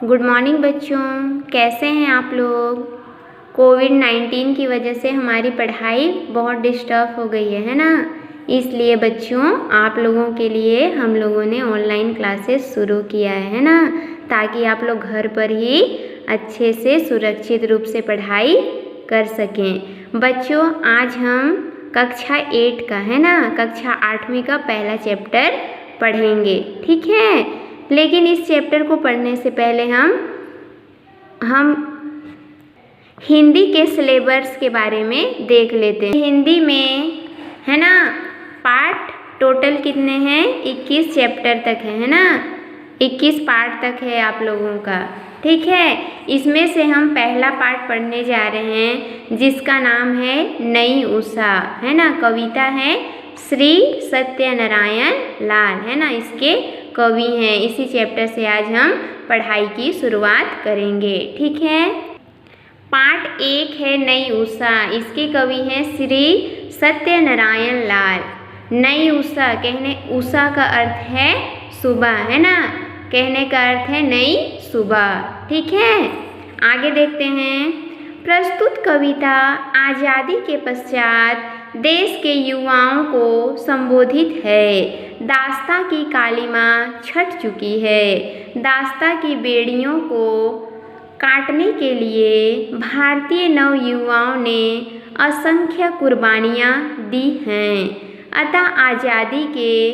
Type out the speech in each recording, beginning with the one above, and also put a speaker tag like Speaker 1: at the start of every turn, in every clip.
Speaker 1: Good morning बच्चों, कैसे हैं आप लोग। कोविड-19 की वजह से हमारी पढ़ाई बहुत डिस्टर्ब हो गई है ना। इसलिए बच्चों आप लोगों के लिए हम लोगों ने ऑनलाइन क्लासेस शुरू किया है ना, ताकि आप लोग घर पर ही अच्छे से सुरक्षित रूप से पढ़ाई कर सकें। बच्चों आज हम कक्षा 8 का है ना, कक्षा 8वीं का पहला चैप्टर पढ़ेंगे, ठीक है। लेकिन इस चैप्टर को पढ़ने से पहले हम हिंदी के सिलेबस के बारे में देख लेते हैं। हिंदी में है ना पार्ट टोटल कितने हैं, 21 चैप्टर तक है ना, 21 पार्ट तक है आप लोगों का, ठीक है। इसमें से हम पहला पार्ट पढ़ने जा रहे हैं जिसका नाम है नई उषा, है ना। कविता है श्री सत्यनारायण लाल, है ना, इसके कवि हैं। इसी चैप्टर से आज हम पढ़ाई की शुरुआत करेंगे, ठीक है। पार्ट 1 है नई उषा, इसके कवि हैं श्री सत्यनारायण लाल। नई उषा, कहने उषा का अर्थ है सुबह, है ना, कहने का अर्थ है नई सुबह, ठीक है। आगे देखते हैं। प्रस्तुत कविता आज़ादी के पश्चात देश के युवाओं को संबोधित है। दास्तां की कालिमा छट चुकी है। दास्तां की बेड़ियों को काटने के लिए भारतीय नवयुवाओं ने असंख्य कुर्बानियाँ दी हैं। अतः आज़ादी के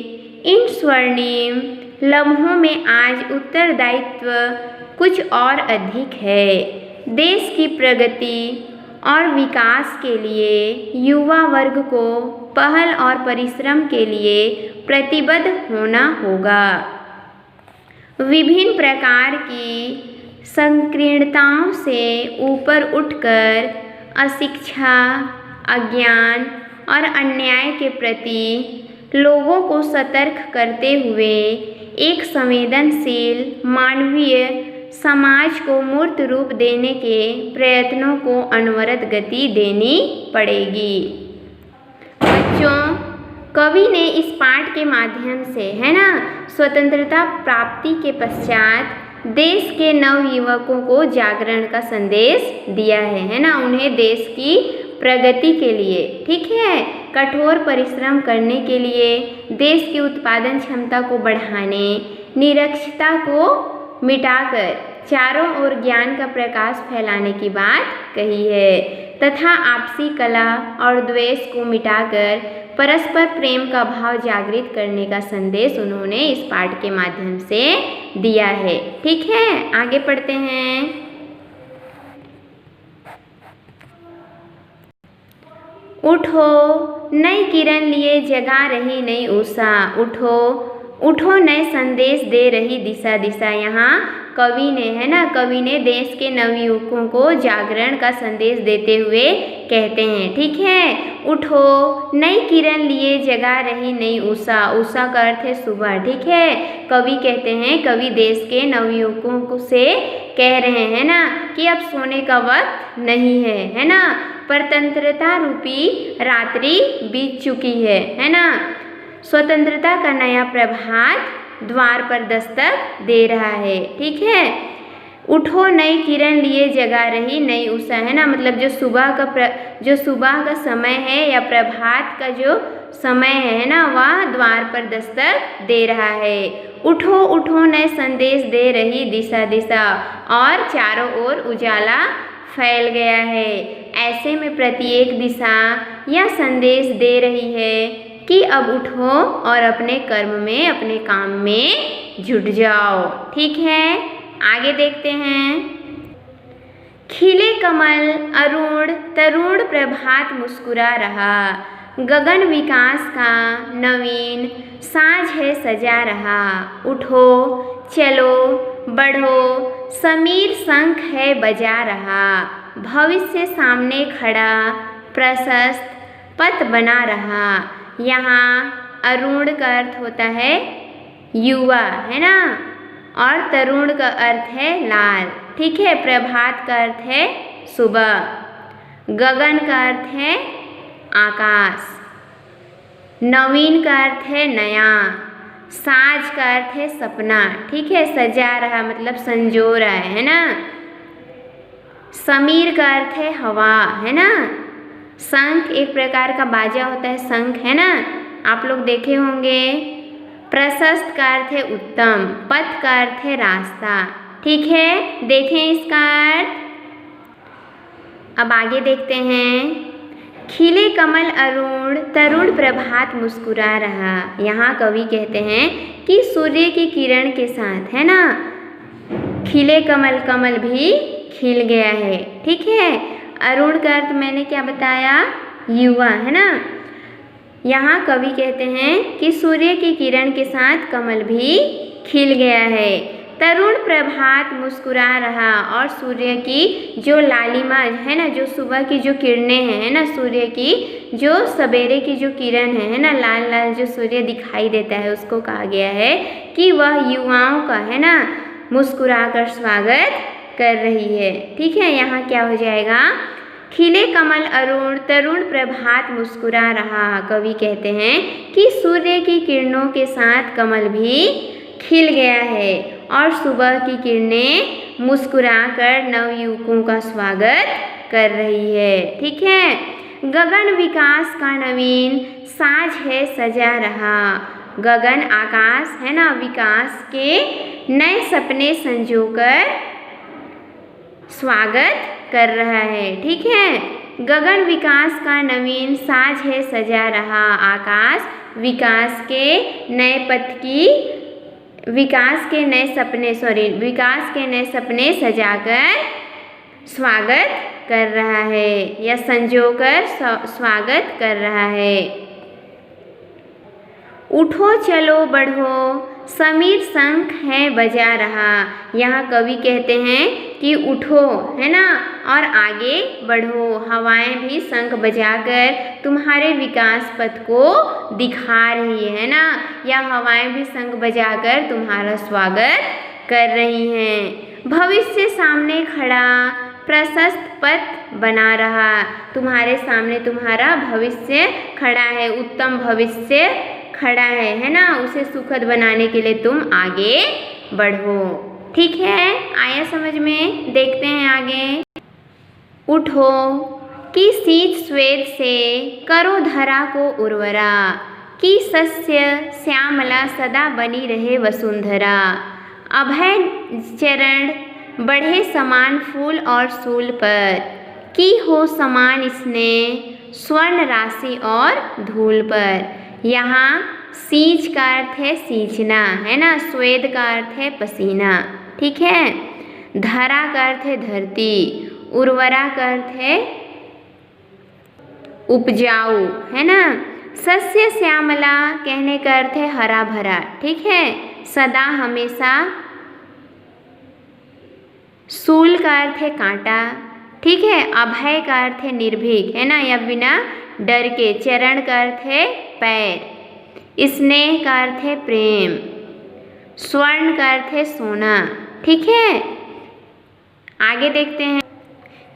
Speaker 1: इन स्वर्णिम लम्हों में आज उत्तरदायित्व कुछ और अधिक है। देश की प्रगति और विकास के लिए युवा वर्ग को पहल और परिश्रम के लिए प्रतिबद्ध होना होगा। विभिन्न प्रकार की संकीर्णताओं से ऊपर उठकर अशिक्षा, अज्ञान और अन्याय के प्रति लोगों को सतर्क करते हुए एक संवेदनशील मानवीय समाज को मूर्त रूप देने के प्रयत्नों को अनवरत गति देनी पड़ेगी। बच्चों कवि ने इस पाठ के माध्यम से, है ना, स्वतंत्रता प्राप्ति के पश्चात देश के नवयुवकों को जागरण का संदेश दिया है ना, उन्हें देश की प्रगति के लिए, ठीक है, कठोर परिश्रम करने के लिए, देश की उत्पादन क्षमता को बढ़ाने, निरक्षरता को मिटाकर चारों ओर ज्ञान का प्रकाश फैलाने की बात कही है, तथा आपसी कला और द्वेष को मिटाकर परस्पर प्रेम का भाव जागृत करने का संदेश उन्होंने इस पाठ के माध्यम से दिया है, ठीक है। आगे पढ़ते हैं। उठो नई किरण लिए जगा रही नई उषा, उठो उठो नए संदेश दे रही दिशा दिशा। यहाँ कवि ने, है ना, कवि ने देश के नवयुवकों को जागरण का संदेश देते हुए कहते हैं, ठीक है। उठो नई किरण लिए जगा रही नई उषा, उषा का अर्थ है सुबह, ठीक है। कवि कहते हैं, कवि देश के नवयुवकों को से कह रहे हैं ना कि अब सोने का वक्त नहीं है ना, परतंत्रता रूपी रात्रि बीत चुकी है ना। स्वतंत्रता का नया प्रभात द्वार पर दस्तक दे रहा है, ठीक है। उठो नई किरण लिए जगा रही नई उषा, है ना, मतलब जो सुबह का समय है या प्रभात का जो समय है ना, वह द्वार पर दस्तक दे रहा है। उठो उठो नए संदेश दे रही दिशा दिशा, और चारों ओर उजाला फैल गया है। ऐसे में प्रत्येक दिशा यह संदेश दे रही है कि अब उठो और अपने कर्म में, अपने काम में जुट जाओ, ठीक है। आगे देखते हैं। खिले कमल अरुण तरुण प्रभात मुस्कुरा रहा, गगन विकास का नवीन साज है सजा रहा। उठो चलो बढ़ो समीर शंख है बजा रहा, भविष्य सामने खड़ा प्रशस्त पथ बना रहा। यहाँ अरुण का अर्थ होता है युवा, है ना, और तरुण का अर्थ है लाल, ठीक है। प्रभात का अर्थ है सुबह, गगन का अर्थ है आकाश, नवीन का अर्थ है नया, साज का अर्थ है सपना, ठीक है, सजा रहा मतलब संजो रहा है ना। समीर का अर्थ है हवा, है ना। शंख एक प्रकार का बाजा होता है, शंख, है ना, आप लोग देखे होंगे। प्रशस्त का अर्थ है उत्तम, पथ का अर्थ है रास्ता, ठीक है, देखें इसका अर्थ। अब आगे देखते हैं। खिले कमल अरुण तरुण प्रभात मुस्कुरा रहा। यहाँ कवि कहते हैं कि सूर्य की किरण के साथ, है ना, खिले कमल, कमल भी खिल गया है, ठीक है। अरुण का अर्थ मैंने क्या बताया, युवा, है ना। यहाँ कवि कहते हैं कि सूर्य की किरण के साथ कमल भी खिल गया है। तरुण प्रभात मुस्कुरा रहा, और सूर्य की जो लालिमा है ना, जो सुबह की जो किरणें हैं, है ना, सूर्य की जो सवेरे की जो किरण है ना, लाल लाल जो सूर्य दिखाई देता है, उसको कहा गया है कि वह युवाओं का, है ना, मुस्कुराकर स्वागत कर रही है, ठीक है। यहाँ क्या हो जाएगा, खिले कमल अरुण तरुण प्रभात मुस्कुरा रहा। कवि कहते हैं कि सूर्य की किरणों के साथ कमल भी खिल गया है और सुबह की किरणें मुस्कुराकर नवयुवकों का स्वागत कर रही है, ठीक है। गगन विकास का नवीन साज है सजा रहा। गगन आकाश, है ना, विकास के नए सपने संजोकर स्वागत कर रहा है, ठीक है। गगन विकास का नवीन साज है सजा रहा। आकाश विकास के नए पथ की, विकास के नए सपने सजाकर स्वागत कर रहा है या संजोकर स्वागत कर रहा है। उठो चलो बढ़ो समीर शंख है बजा रहा। यहाँ कवि कहते हैं कि उठो, है ना, और आगे बढ़ो। हवाएं भी शंख बजाकर तुम्हारे विकास पथ को दिखा रही है ना, या हवाएं भी शंख बजाकर तुम्हारा स्वागत कर रही हैं। भविष्य सामने खड़ा प्रशस्त पथ बना रहा। तुम्हारे सामने तुम्हारा भविष्य खड़ा है, उत्तम भविष्य खड़ा है ना, उसे सुखद बनाने के लिए तुम आगे बढ़ो, ठीक है। आया समझ में, देखते हैं आगे। उठो कि शीत श्वेत से करो धरा को उर्वरा, कि सस्य श्यामला सदा बनी रहे वसुंधरा। अभय चरण बढ़े समान फूल और सूल पर, की हो समान स्नेह स्वर्ण राशि और धूल पर। यहाँ सींच का अर्थ है सींचना, है ना, स्वेद का अर्थ है पसीना, ठीक है। धरा का अर्थ है धरती, उर्वरा का अर्थ है उपजाऊ, है ना। सस्य श्यामला कहने का अर्थ है हरा भरा, ठीक है, सदा हमेशा। सूल का अर्थ है कांटा, ठीक है। अभय का अर्थ है निर्भीक, है ना, या बिना डर के। चरण का अर्थ है पैर। स्नेह का अर्थ है प्रेम। स्वर्ण का अर्थ है सोना, ठीक है। आगे देखते हैं।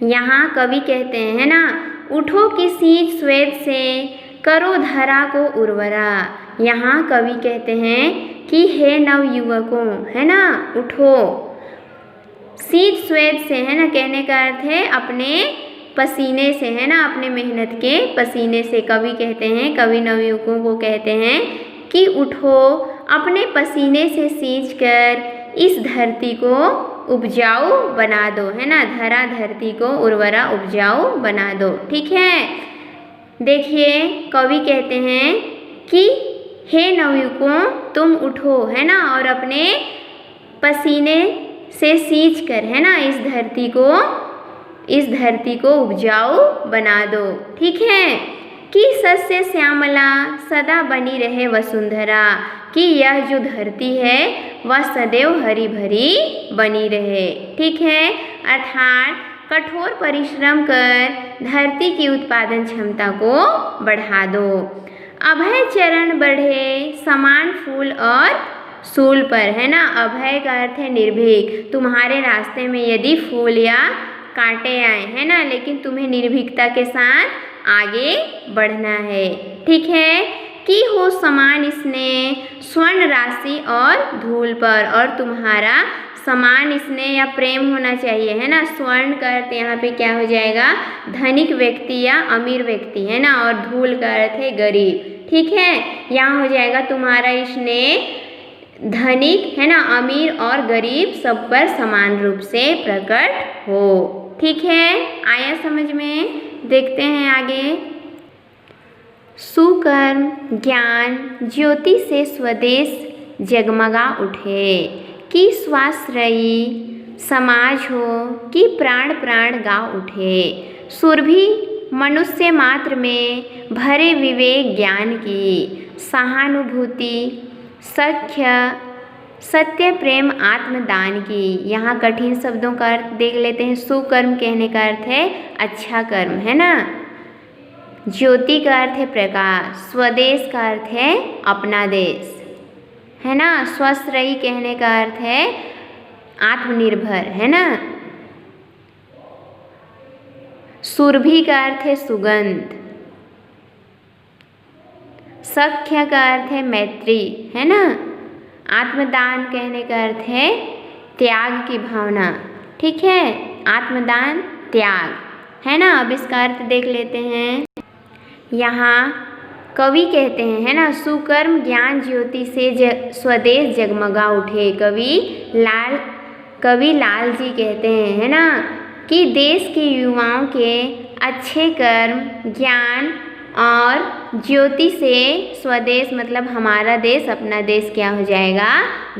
Speaker 1: यहाँ कवि कहते हैं ना, उठो कि सींच श्वेत से करो धरा को उर्वरा। यहाँ कवि कहते हैं कि हे नवयुवकों, है ना, उठो। सींच श्वेत से, है ना, कहने का अर्थ है अपने पसीने से, है ना, अपने मेहनत के पसीने से। कवि कहते हैं, कवि नवयुवकों को कहते हैं कि उठो, अपने पसीने से सींच कर इस धरती को उपजाऊ बना दो, है ना, धरा धरती को उर्वरा उपजाऊ बना दो, ठीक है। देखिए कवि कहते हैं कि हे नवयुवकों तुम उठो, है ना, और अपने पसीने से सींच कर, है ना, इस धरती को उपजाऊ बना दो, ठीक है। कि सस्य श्यामला सदा बनी रहे वसुंधरा, कि यह जो धरती है वह सदैव हरी भरी बनी रहे, ठीक है। अर्थात कठोर परिश्रम कर धरती की उत्पादन क्षमता को बढ़ा दो। अभय चरण बढ़े समान फूल और सूल पर, है ना। अभय का अर्थ है निर्भीक। तुम्हारे रास्ते में यदि फूल या कांटे आए, है ना, लेकिन तुम्हें निर्भीकता के साथ आगे बढ़ना है, ठीक है। कि हो समान स्नेह स्वर्ण राशि और धूल पर, और तुम्हारा समान स्नेह या प्रेम होना चाहिए, है ना। स्वर्ण का अर्थ यहाँ पे क्या हो जाएगा, धनिक व्यक्ति या अमीर व्यक्ति, है ना, और धूल का अर्थ है गरीब, ठीक है। यहाँ हो जाएगा तुम्हारा स्नेह धनिक, है ना, अमीर और गरीब सब पर समान रूप से प्रकट हो, ठीक है। आया समझ में। देखते हैं आगे। सुकर्म ज्ञान ज्योति से स्वदेश जगमगा उठे, कि स्वाश्रयी समाज हो कि प्राण प्राण गा उठे। सुरभि मनुष्य मात्र में भरे विवेक ज्ञान की, सहानुभूति सत्य प्रेम आत्मदान की। यहाँ कठिन शब्दों का अर्थ देख लेते हैं। सुकर्म कहने का अर्थ है अच्छा कर्म, है ना। ज्योति का अर्थ है प्रकाश, स्वदेश का अर्थ है अपना देश, है ना। स्वाश्रयी कहने का अर्थ है आत्मनिर्भर, है ना। सुरभि का अर्थ है सुगंध, सख्य का अर्थ है मैत्री, है ना। आत्मदान कहने का अर्थ है त्याग की भावना, ठीक है। आत्मदान त्याग, है ना। अब इसका अर्थ देख लेते हैं। यहाँ कवि कहते हैं, है ना, सुकर्म ज्ञान ज्योति से स्वदेश जगमगा उठे। कवि लाल जी कहते हैं, है ना, कि देश के युवाओं के अच्छे कर्म ज्ञान और ज्योति से स्वदेश मतलब हमारा देश, अपना देश क्या हो जाएगा,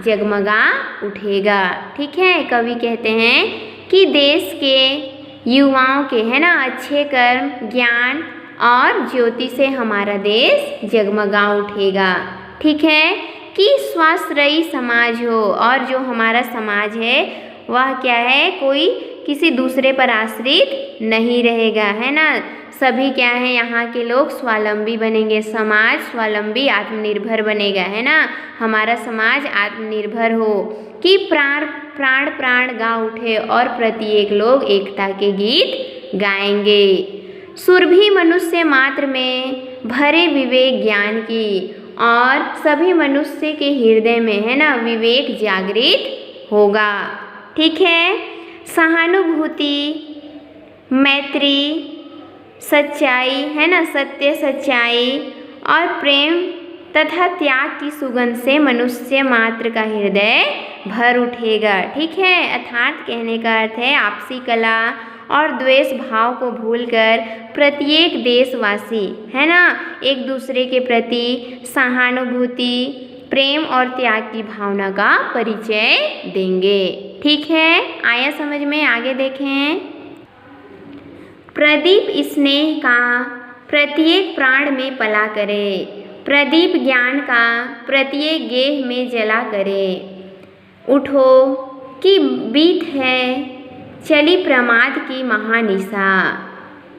Speaker 1: जगमगा उठेगा, ठीक है। कवि कहते हैं कि देश के युवाओं के, है ना, अच्छे कर्म ज्ञान और ज्योति से हमारा देश जगमगा उठेगा, ठीक है। कि स्वाश्रयी समाज हो, और जो हमारा समाज है वह क्या है, कोई किसी दूसरे पर आश्रित नहीं रहेगा, है ना। सभी क्या है, यहाँ के लोग स्वावलंबी बनेंगे, समाज स्वावलंबी आत्मनिर्भर बनेगा, है ना। हमारा समाज आत्मनिर्भर हो, कि प्राण प्राण प्राण गा उठे, और प्रत्येक लोग एकता के गीत गाएंगे। सुरभि मनुष्य मात्र में भरे विवेक ज्ञान की, और सभी मनुष्य के हृदय में, है ना, विवेक जागृत होगा, ठीक है। सहानुभूति मैत्री सच्चाई, है ना, सत्य सच्चाई और प्रेम तथा त्याग की सुगंध से मनुष्य मात्र का हृदय भर उठेगा, ठीक है। अर्थात कहने का अर्थ है आपसी कला और द्वेष भाव को भूलकर प्रत्येक देशवासी, है ना, एक दूसरे के प्रति सहानुभूति प्रेम और त्याग की भावना का परिचय देंगे, ठीक है। आया समझ में। आगे देखें। प्रदीप स्नेह का प्रत्येक प्राण में पला करे, प्रदीप ज्ञान का प्रत्येक गेह में जला करे। उठो कि बीत है चली प्रमाद की महानिशा,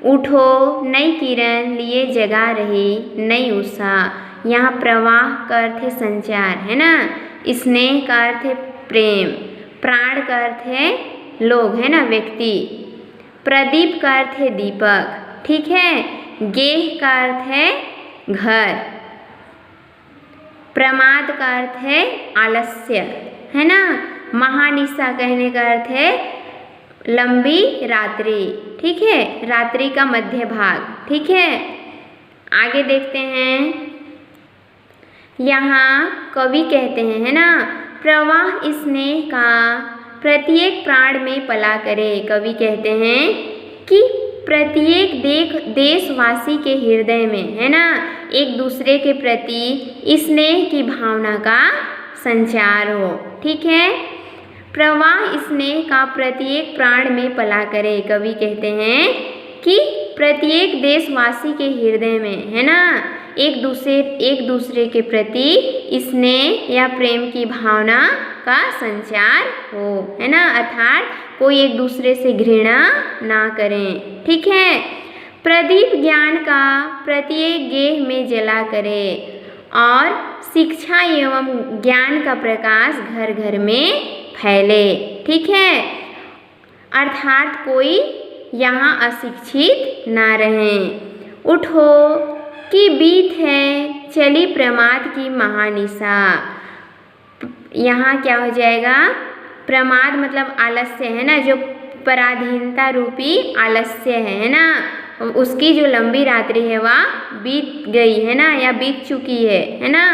Speaker 1: उठो नई किरण लिए जगा रही नई उषा। यहाँ प्रवाह का अर्थ है संचार, है ना। स्नेह का अर्थ है प्रेम, प्राण का अर्थ है लोग, है ना, व्यक्ति। प्रदीप का अर्थ है दीपक, ठीक है। गेह का अर्थ है घर, प्रमाद का अर्थ है आलस्य, है ना। महानिशा कहने का अर्थ है लंबी रात्रि, ठीक है, रात्रि का मध्य भाग, ठीक है। आगे देखते हैं। यहाँ कवि कहते हैं, है ना, प्रवाह स्नेह का प्रत्येक प्राण में पला करे। कवि कहते हैं कि प्रत्येक देशवासी के हृदय में, है ना, एक दूसरे के प्रति स्नेह की भावना का संचार हो, ठीक है। प्रवाह स्नेह का प्रत्येक प्राण में पला करे। कवि कहते हैं कि प्रत्येक देशवासी के हृदय में, है ना, एक दूसरे के प्रति स्नेह या प्रेम की भावना का संचार हो, है ना। अर्थात कोई एक दूसरे से घृणा ना करें, ठीक है। प्रदीप ज्ञान का प्रत्येक गेह में जला करे, और शिक्षा एवं ज्ञान का प्रकाश घर घर में फैले, ठीक है। अर्थात कोई यहाँ अशिक्षित ना रहे। उठो कि बीत है चली प्रमाद की महानिशा। यहाँ क्या हो जाएगा, प्रमाद मतलब आलस्य है ना, जो पराधीनता रूपी आलस्य है ना, उसकी जो लंबी रात्रि है वह बीत गई है ना, या बीत चुकी है ना।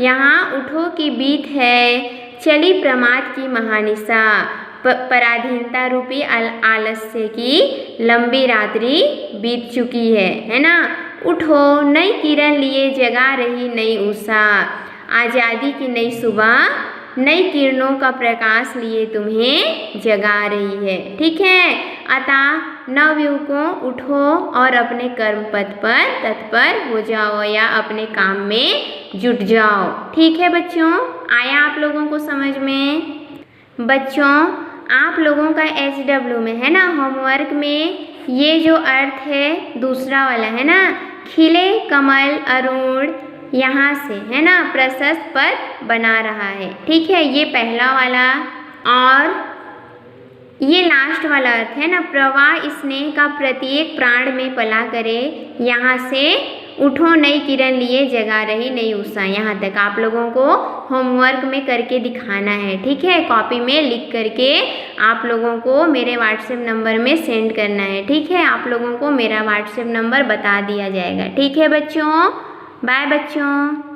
Speaker 1: यहाँ उठो की बीत है, चली प्रमाद की महानिशा, पराधीनता रूपी आलस्य की लंबी रात्रि बीत चुकी है ना। उठो नई किरण लिए जगा रही नई उषा, आज़ादी की नई सुबह नई किरणों का प्रकाश लिए तुम्हें जगा रही है। ठीक है, अतः नवयुवकों उठो और अपने कर्म पथ पर तत्पर हो जाओ या अपने काम में जुट जाओ। ठीक है बच्चों, आया आप लोगों को समझ में? बच्चों आप लोगों का HW में है ना, होमवर्क में ये जो अर्थ है दूसरा वाला है ना, खिले कमल अरुण, यहाँ से है ना प्रशस्त पद बना रहा है। ठीक है, ये पहला वाला, और ये लास्ट वाला अर्थ है ना, प्रवाह स्नेह का प्रत्येक प्राण में पला करे, यहाँ से उठो नई किरण लिए जगा रही नई उषा। यहाँ तक आप लोगों को होमवर्क में करके दिखाना है। ठीक है, कॉपी में लिख करके आप लोगों को मेरे व्हाट्सएप नंबर में सेंड करना है। ठीक है, आप लोगों को मेरा व्हाट्सएप नंबर बता दिया जाएगा। ठीक है बच्चों, बाय बच्चों।